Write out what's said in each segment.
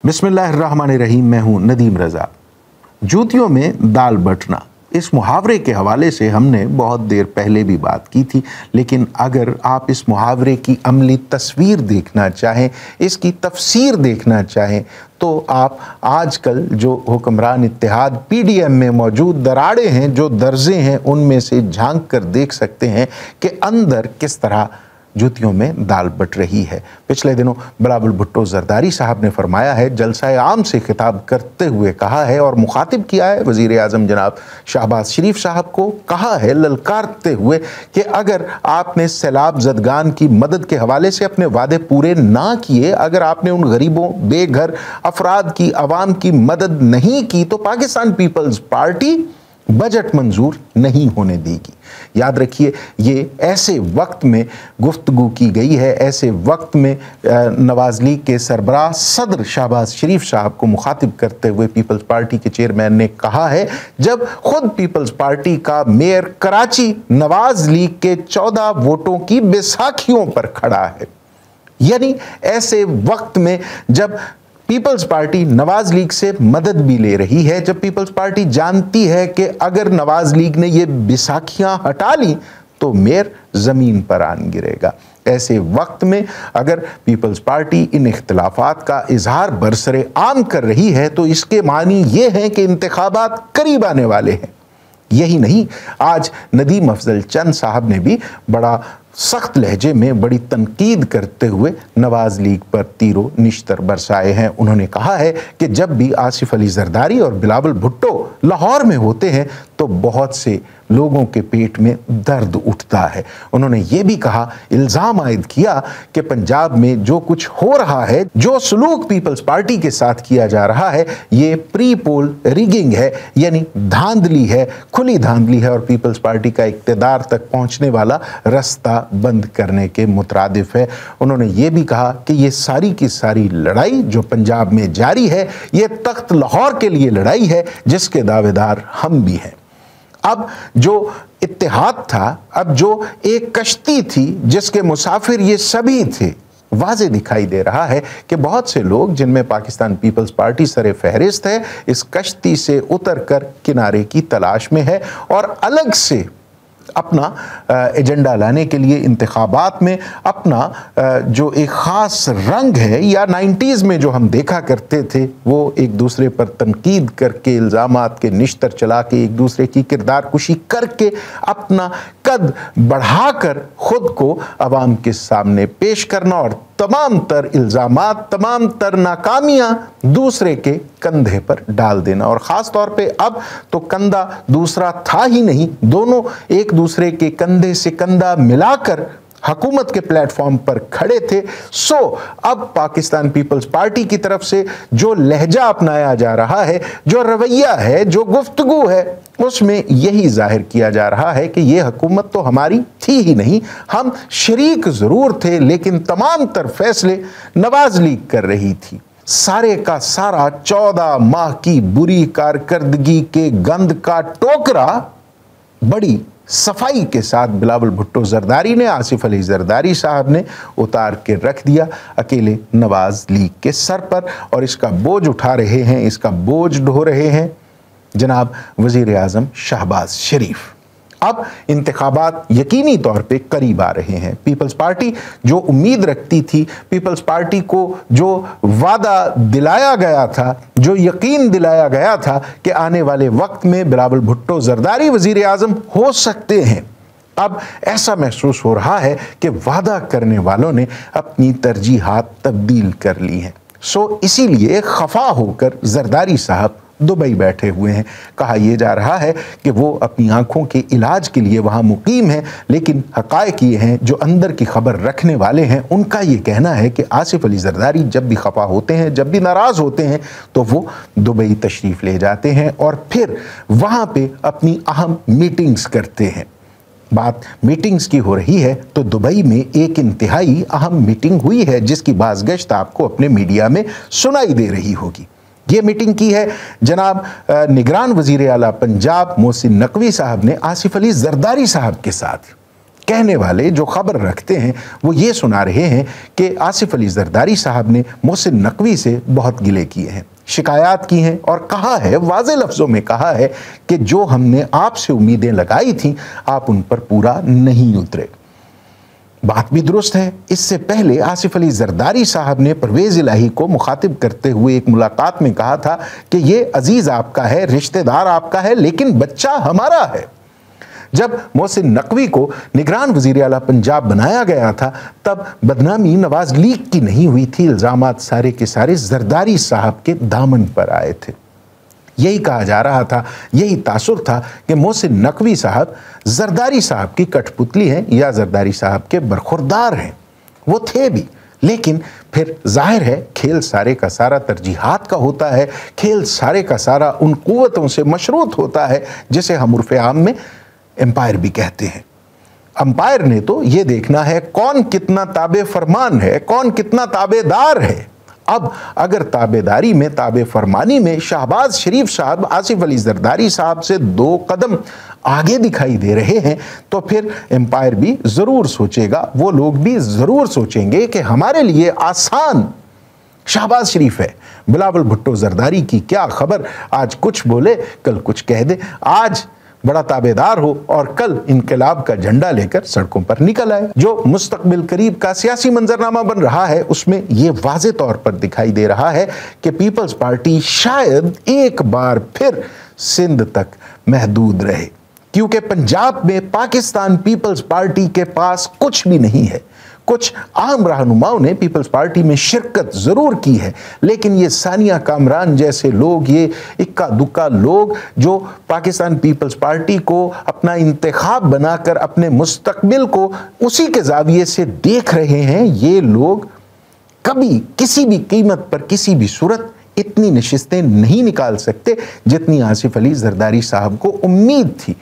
बिस्मिल्लाहिर्रहमानिर्रहीम। मैं हूं नदीम रज़ा। जूतियों में दाल बटना, इस मुहावरे के हवाले से हमने बहुत देर पहले भी बात की थी, लेकिन अगर आप इस मुहावरे की अमली तस्वीर देखना चाहें, इसकी तफसीर देखना चाहें, तो आप आजकल जो हुक्मरान इत्तेहाद पीडीएम में मौजूद दराड़े हैं, जो दर्जे हैं, उनमें से झांक कर देख सकते हैं कि अंदर किस तरह जूतियों में दाल बट रही है। पिछले दिनों बिलावल भुट्टो जरदारी साहब ने फरमाया है, जलसा आम से खिताब करते हुए कहा है और मुखातिब किया है वज़ीर आज़म जनाब शहबाज शरीफ साहब को, कहा है ललकारते हुए कि अगर आपने सैलाब ज़दगान की मदद के हवाले से अपने वादे पूरे ना किए, अगर आपने उन गरीबों, बेघर अफराद की, आवाम की मदद नहीं की, तो पाकिस्तान पीपल्स पार्टी बजट मंजूर नहीं होने देगी। याद रखिए, ये ऐसे वक्त में गुफ्तगू की गई है, ऐसे वक्त में नवाज लीग के सरबराह सदर शहबाज शरीफ साहब को मुखातिब करते हुए पीपल्स पार्टी के चेयरमैन ने कहा है, जब खुद पीपल्स पार्टी का मेयर कराची नवाज लीग के 14 वोटों की बैसाखियों पर खड़ा है। यानी ऐसे वक्त में जब पीपल्स पार्टी नवाज लीग से मदद भी ले रही है, जब पीपल्स पार्टी जानती है कि अगर नवाज लीग ने ये बैसाखियां हटा ली तो मेयर जमीन पर आन गिरेगा, ऐसे वक्त में अगर पीपल्स पार्टी इन इख्तिलाफात का इजहार बरसरे आम कर रही है, तो इसके मानी ये हैं कि इंतखाबात करीब आने वाले हैं। यही नहीं, आज नदीम अफजल चंद साहब ने भी बड़ा सख्त लहजे में बड़ी तनकीद करते हुए नवाज लीग पर तीरो निश्तर बरसाए हैं। उन्होंने कहा है कि जब भी आसिफ अली जरदारी और बिलावल भुट्टो लाहौर में होते हैं तो बहुत से लोगों के पेट में दर्द उठता है। उन्होंने ये भी कहा, इल्ज़ाम आयद किया कि पंजाब में जो कुछ हो रहा है, जो सलूक पीपल्स पार्टी के साथ किया जा रहा है, ये प्री पोल रिगिंग है, यानी धांधली है, खुली धांधली है और पीपल्स पार्टी का इक़्तिदार तक पहुंचने वाला रास्ता बंद करने के मुतरादिफ है। उन्होंने ये भी कहा कि ये सारी की सारी लड़ाई जो पंजाब में जारी है, ये तख्त लाहौर के लिए लड़ाई है, जिसके दावेदार हम भी हैं। अब जो इत्तेहाद था, अब जो एक कश्ती थी जिसके मुसाफिर ये सभी थे, वाज़े दिखाई दे रहा है कि बहुत से लोग, जिनमें पाकिस्तान पीपल्स पार्टी सरे फहरिस्त है, इस कश्ती से उतर कर किनारे की तलाश में है और अलग से अपना एजेंडा लाने के लिए इंतखाबात में अपना जो एक ख़ास रंग है, या 90s में जो हम देखा करते थे, वो एक दूसरे पर तनकीद करके, इल्ज़ामात के निश्तर चला के, एक दूसरे की किरदार कुशी करके अपना कद बढ़ाकर ख़ुद को अवाम के सामने पेश करना और तमाम तर इल्ज़ामात, तमाम तर नाकामियाँ दूसरे के कंधे पर डाल देना। और ख़ास तौर पे अब तो कंधा दूसरा था ही नहीं, दोनों एक दूसरे के कंधे से कंधा मिलाकर हुकूमत के प्लेटफॉर्म पर खड़े थे। सो अब पाकिस्तान पीपल्स पार्टी की तरफ से जो लहजा अपनाया जा रहा है, जो रवैया है, जो गुफ्तगू है, उसमें यही जाहिर किया जा रहा है कि ये हुकूमत तो हमारी थी ही नहीं, हम शरीक ज़रूर थे, लेकिन तमाम तर फैसले नवाज लीग कर रही थी। सारे का सारा 14 माह की बुरी कारकर्दगी के गंद का टोकरा बड़ी सफाई के साथ बिलावल भुट्टो जरदारी ने, आसिफ अली जरदारी साहब ने उतार के रख दिया अकेले नवाज लीग के सर पर, और इसका बोझ उठा रहे हैं, इसका बोझ ढो रहे हैं जनाब वज़ीर आज़म शहबाज शरीफ। अब इंतखाबात यकीनी तौर पे करीब आ रहे हैं। पीपल्स पार्टी जो उम्मीद रखती थी, पीपल्स पार्टी को जो वादा दिलाया गया था, जो यकीन दिलाया गया था कि आने वाले वक्त में बिलावल भुट्टो जरदारी वज़ीर आज़म हो सकते हैं, अब ऐसा महसूस हो रहा है कि वादा करने वालों ने अपनी तरजीहात तब्दील कर ली हैं। सो इसीलिए खफा होकर जरदारी साहब दुबई बैठे हुए हैं। कहा यह जा रहा है कि वो अपनी आंखों के इलाज के लिए वहाँ मुकीम हैं, लेकिन हक़ाइक़ ये हैं, जो अंदर की खबर रखने वाले हैं, उनका ये कहना है कि आसिफ अली जरदारी जब भी खफा होते हैं, जब भी नाराज़ होते हैं, तो वो दुबई तशरीफ़ ले जाते हैं और फिर वहाँ पे अपनी अहम मीटिंग्स करते हैं। बात मीटिंग्स की हो रही है तो दुबई में एक इंतहाई अहम मीटिंग हुई है, जिसकी बाज़गश्त आपको अपने मीडिया में सुनाई दे रही होगी। ये मीटिंग की है जनाब निगरान वज़ीर आला पंजाब मोहसिन नकवी साहब ने आसिफ अली जरदारी साहब के साथ। कहने वाले जो खबर रखते हैं वो ये सुना रहे हैं कि आसिफ अली जरदारी साहब ने मोहसिन नकवी से बहुत गिले किए हैं, शिकायत की हैं और कहा है, वाज़े लफ्ज़ों में कहा है कि जो हमने आपसे उम्मीदें लगाई थीं आप उन पर पूरा नहीं उतरे। बात भी दुरुस्त है। इससे पहले आसिफ अली जरदारी साहब ने परवेज़ इलाही को मुखातिब करते हुए एक मुलाकात में कहा था कि ये अजीज़ आपका है, रिश्तेदार आपका है, लेकिन बच्चा हमारा है। जब मोहसिन नकवी को निगरान वज़ीर आला पंजाब बनाया गया था तब बदनामी नवाज लीग की नहीं हुई थी, इल्ज़ामात सारे के सारे जरदारी साहब के दामन पर आए थे। यही कहा जा रहा था, यही तासुर था कि मोहसिन नकवी साहब जरदारी साहब की कठपुतली हैं या जरदारी साहब के बरखुरदार हैं। वो थे भी, लेकिन फिर जाहिर है खेल सारे का सारा तरजीहात का होता है, खेल सारे का सारा उन कुव्वतों से मशरूत होता है जिसे हम उर्फ़े आम में एम्पायर भी कहते हैं। अंपायर ने तो ये देखना है कौन कितना ताबे फरमान है, कौन कितना ताबेदार है। अब अगर ताबेदारी में, ताबे फरमानी में शहबाज शरीफ साहब आसिफ अली जरदारी साहब से 2 कदम आगे दिखाई दे रहे हैं तो फिर एम्पायर भी ज़रूर सोचेगा, वो लोग भी ज़रूर सोचेंगे कि हमारे लिए आसान शहबाज शरीफ है। बिलावल भुट्टो जरदारी की क्या खबर, आज कुछ बोले कल कुछ कह दे, आज बड़ा ताबेदार हो और कल इनकलाब का झंडा लेकर सड़कों पर निकल आए। जो मुस्तकबिल करीब का सियासी मंजरनामा बन रहा है उसमें यह वाज़े तौर पर दिखाई दे रहा है कि पीपल्स पार्टी शायद एक बार फिर सिंध तक महदूद रहे, क्योंकि पंजाब में पाकिस्तान पीपल्स पार्टी के पास कुछ भी नहीं है। कुछ आम रहनुमाओं ने पीपल्स पार्टी में शिरकत ज़रूर की है, लेकिन ये सानिया कामरान जैसे लोग, ये इक्का दुक्का लोग जो पाकिस्तान पीपल्स पार्टी को अपना इंतखाब बनाकर अपने मुस्तकबिल को उसी के ज़ाविये से देख रहे हैं, ये लोग कभी किसी भी कीमत पर, किसी भी सूरत इतनी नशिस्तें नहीं निकाल सकते जितनी आसिफ अली जरदारी साहब को उम्मीद थी।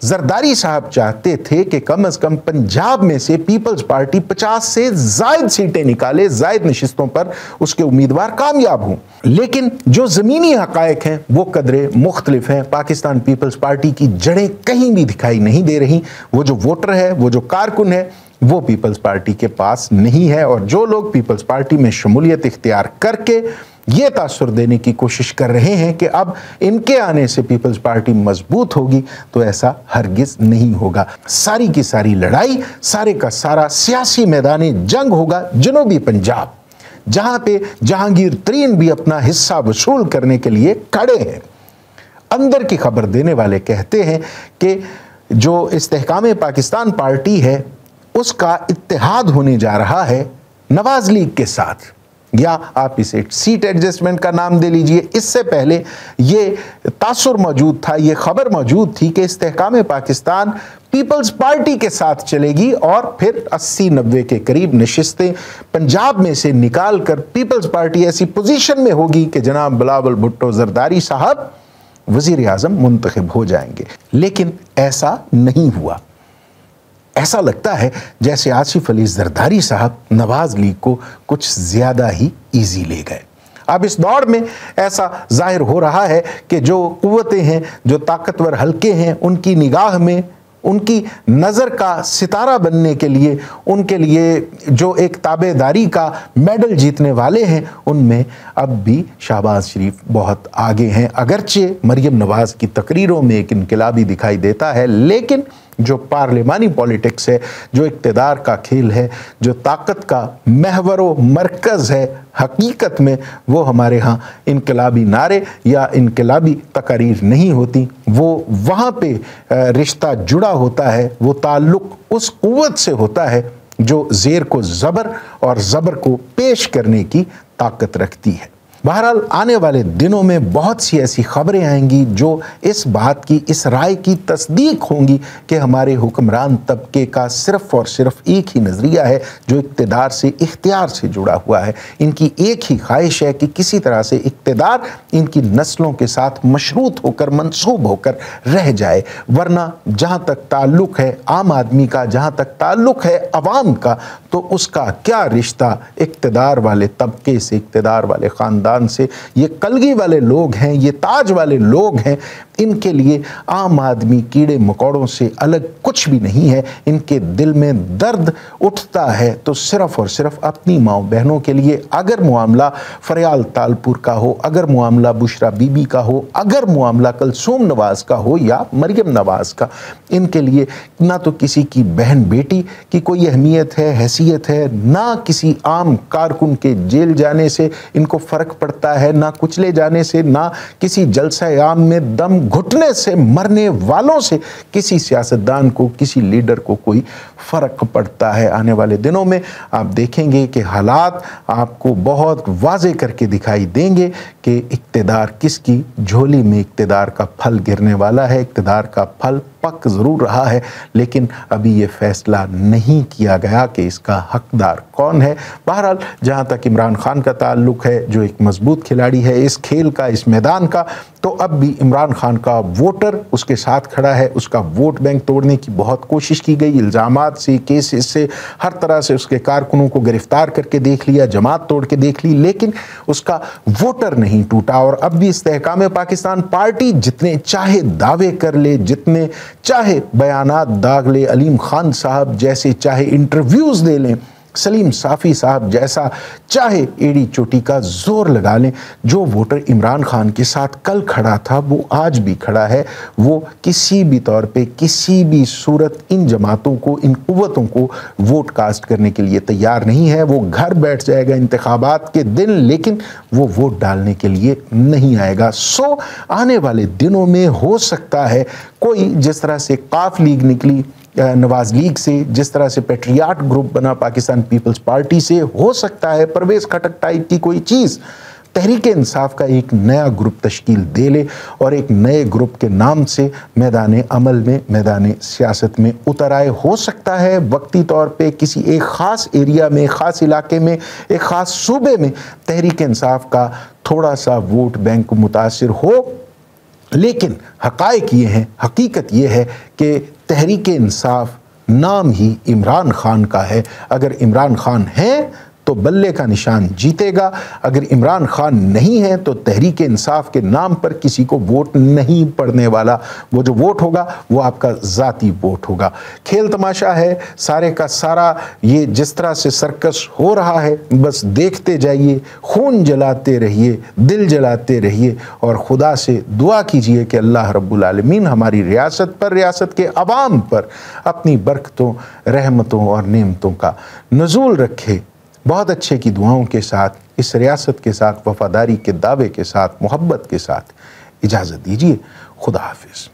जरदारी साहब चाहते थे कि कम से कम पंजाब में से पीपल्स पार्टी 50 से ज़ायद सीटें निकाले, ज़ायद नशिस्तों पर उसके उम्मीदवार कामयाब हों। लेकिन जो ज़मीनी हक़ाइक़ हैं वो कदरे मुख्तलिफ हैं। पाकिस्तान पीपल्स पार्टी की जड़ें कहीं भी दिखाई नहीं दे रही। वो जो वोटर है, वो जो कारकुन है, वो पीपल्स पार्टी के पास नहीं है। और जो लोग पीपल्स पार्टी में शमूलियत इख्तियार करके ये तासुर देने की कोशिश कर रहे हैं कि अब इनके आने से पीपल्स पार्टी मजबूत होगी, तो ऐसा हरगिज नहीं होगा। सारी की सारी लड़ाई, सारे का सारा सियासी मैदान जंग होगा जनूबी पंजाब, जहां पे जहांगीर तरीन भी अपना हिस्सा वसूल करने के लिए खड़े हैं। अंदर की खबर देने वाले कहते हैं कि जो इस्तेहकाम पाकिस्तान पार्टी है उसका इत्तेहाद होने जा रहा है नवाज लीग के साथ, या आप इसे सीट एडजस्टमेंट का नाम दे लीजिए। इससे पहले ये तासुर मौजूद था, ये खबर मौजूद थी कि इस्तेहकाम पाकिस्तान पीपल्स पार्टी के साथ चलेगी और फिर 80-90 के करीब नशिस्तें पंजाब में से निकाल कर पीपल्स पार्टी ऐसी पोजीशन में होगी कि जनाब बिलावल भुट्टो जरदारी साहब वज़ीर आज़म मुंतखब हो जाएंगे। लेकिन ऐसा नहीं हुआ। ऐसा लगता है जैसे आसिफ अली जरदारी साहब नवाज लीग को कुछ ज़्यादा ही ईजी ले गए। अब इस दौर में ऐसा जाहिर हो रहा है कि जो कुव्वतें हैं, जो ताकतवर हल्के हैं, उनकी निगाह में, उनकी नज़र का सितारा बनने के लिए, उनके लिए जो एक ताबेदारी का मेडल जीतने वाले हैं, उनमें अब भी शहबाज शरीफ बहुत आगे हैं। अगरचे मरियम नवाज़ की तकरीरों में एक इनकलाबी दिखाई देता है, लेकिन जो पार्लिमानी पॉलिटिक्स है, जो इक़्तिदार का खेल है, जो ताकत का महवर व मरकज़ है, हकीकत में वो हमारे यहाँ इनकलाबी नारे या इनकलाबी तकारीर नहीं होती। वो वहाँ पे रिश्ता जुड़ा होता है, वो ताल्लुक़ उस क़ुव्वत से होता है जो ज़ेर को ज़बर और ज़बर को पेश करने की ताकत रखती है। बहरहाल आने वाले दिनों में बहुत सी ऐसी खबरें आएंगी जो इस बात की, इस राय की तस्दीक होंगी कि हमारे हुक्मरान तबके का सिर्फ़ और सिर्फ एक ही नज़रिया है जो इक़्तिदार से, इख्तियार से जुड़ा हुआ है। इनकी एक ही ख्वाहिश है कि किसी तरह से इक़्तिदार इनकी नस्लों के साथ मशरूत होकर, मंसूब होकर रह जाए। वरना जहाँ तक ताल्लुक़ है आम आदमी का, जहाँ तक ताल्लुक़ है अवाम का, तो उसका क्या रिश्ता इक़्तिदार वाले तबके से, इक़्तिदार वाले ख़ानदान خاندان سے, یہ کلگی والے لوگ ہیں, یہ تاج والے لوگ ہیں, ان کے لیے عام آدمی کیڑے مکوڑوں سے الگ کچھ بھی نہیں ہے. ان کے دل میں درد اٹھتا ہے تو صرف اور صرف اپنی ماؤں بہنوں کے لیے. اگر معاملہ فریال تالپور کا ہو, اگر معاملہ بشرا بی بی کا ہو, اگر معاملہ کلثوم نواز کا ہو یا مریم نواز کا, ان کے لیے نہ تو کسی کی بہن بیٹی کی کوئی اہمیت ہے, حیثیت ہے, نہ کسی عام کارکن کے جیل جانے سے ان کو فرق پڑتا ہے, نہ کچلے جانے سے, نہ کسی جلسہ عام میں دم گھٹنے سے مرنے والوں سے کسی سیاستدان کو, کسی لیڈر کو کوئی فرق پڑتا ہے. آنے والے دنوں میں آپ دیکھیں گے کہ حالات آپ کو بہت واضح کر کے دکھائی دیں گے کہ اقتدار کس کی جھولی میں اقتدار کا پھل گرنے والا ہے. اقتدار کا پھل پک ضرور رہا ہے, لیکن ابھی یہ فیصلہ نہیں کیا گیا کہ اس کا حقدار کون ہے. بہرحال جہاں تک عمران خان کا تعلق ہے, جو ایک مضبوط کھلاڑی ہے اس کھیل کا, اس میدان کا, تو اب بھی عمران خان کا ووٹر اس کے ساتھ کھڑا ہے. اس کا ووٹ بینک توڑنے کی بہت کوشش کی گئی, الزامات سے, کیسز سے, ہر طرح سے اس کے کارکنوں کو گرفتار کر کے دیکھ لیا, جماعت توڑ کے دیکھ لی, لیکن اس کا ووٹر نہیں ٹوٹا. اور اب بھی استحکام پاکستان پارٹی جتنے چاہے دعوے کر لے, جتنے چاہے بیانات داغ لے, علیم خان صاحب جیسے چاہے انٹرویوز دے لیں, سلیم صافی صاحب جیسا چاہے ایڑی چوٹی کا زور لگا لیں, جو ووٹر عمران خان کے ساتھ کل کھڑا تھا وہ آج بھی کھڑا ہے. وہ کسی بھی طور پہ, کسی بھی صورت ان جماعتوں کو, ان قوتوں کو ووٹ کاسٹ کرنے کے لیے تیار نہیں ہے. وہ گھر بیٹھ جائے گا انتخابات کے دن, لیکن وہ ووٹ ڈالنے کے لیے نہیں آئے گا. سو آنے والے دنوں میں ہو سکتا ہے کوئی, جس طرح سے قاف لیگ نکلی نواز لیگ سے, جس طرح سے پیٹریاٹ گروپ بنا پاکستان پیپلز پارٹی سے, ہو سکتا ہے پرویز خٹک ٹائپ کی کوئی چیز تحریک انصاف کا ایک نیا گروپ تشکیل دے لے اور ایک نئے گروپ کے نام سے میدان عمل میں, میدان سیاست میں اتر آئے. ہو سکتا ہے وقتی طور پہ کسی ایک خاص ایریا میں, خاص علاقے میں, ایک خاص صوبے میں تحریک انصاف کا تھوڑا سا ووٹ بینک متاثر ہو, لیکن حقائق یہ ہیں, حقیقت یہ ہے کہ تحریک انصاف نام ہی عمران خان کا ہے. اگر عمران خان ہے تو بلے کا نشان جیتے گا, اگر عمران خان نہیں ہے تو تحریک انصاف کے نام پر کسی کو ووٹ نہیں پڑنے والا. وہ جو ووٹ ہوگا وہ آپ کا ذاتی ووٹ ہوگا. کھیل تماشا ہے سارے کا سارا, یہ جس طرح سے سرکس ہو رہا ہے بس دیکھتے جائیے, خون جلاتے رہیے, دل جلاتے رہیے, اور خدا سے دعا کیجئے کہ اللہ رب العالمین ہماری ریاست پر, ریاست کے عوام پر اپنی برکتوں, رحمتوں اور نعمتوں کا نزول رکھے. بہت اچھے کی دعاؤں کے ساتھ, اس ریاست کے ساتھ وفاداری کے دعوے کے ساتھ, محبت کے ساتھ اجازت دیجیے. خدا حافظ.